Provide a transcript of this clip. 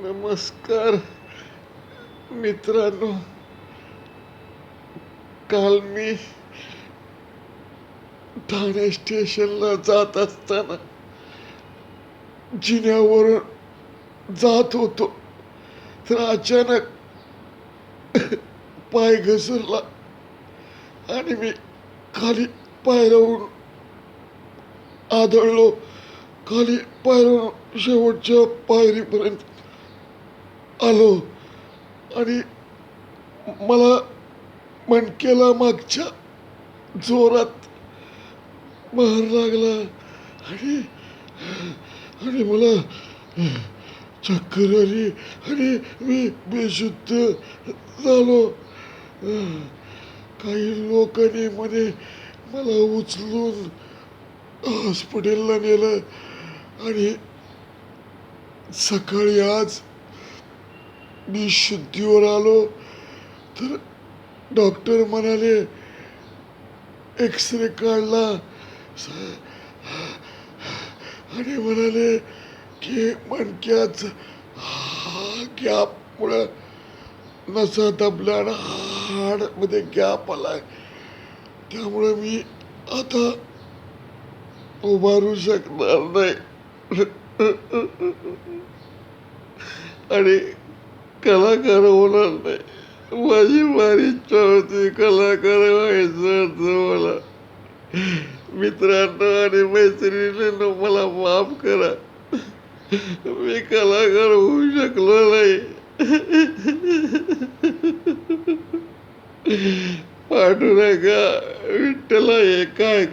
नमस्कार मित्रांनो. काल मी ठाणे स्टेशनला जात असताना जिन्यावरून जात होतो, तर अचानक पाय घसरला आणि मी खाली पायऱ्यावरून आदळलो. खाली पायऱ्यावरून शेवटच्या पायरीपर्यंत आलो आणि मला मणक्याला मागच्या जोरात मार लागला आणि आणि मला चक्कर आली आणि मी बेशुद्ध झालो. काही लोकांनी मला उचलून हॉस्पिटलला नेलं आणि सकाळी आज मी शुद्धीवर आलो, तर डॉक्टर म्हणाले, एक्सरे काढला आणि म्हणाले की मणक्यात गॅपमुळं नसा दबल्या आणि हाडमध्ये गॅप आलाय. त्यामुळे मी आता उभारू शकणार नाही आणि कलाकार होणार नाही. माझी फार इच्छा होती, कलाकार व्हायचं होतं मला. मित्रांनो आणि मैत्रिणींनो, मला माफ करा, मी कलाकार होऊ शकलो नाही. पांडुरंगा, विठ्ठला, हे काय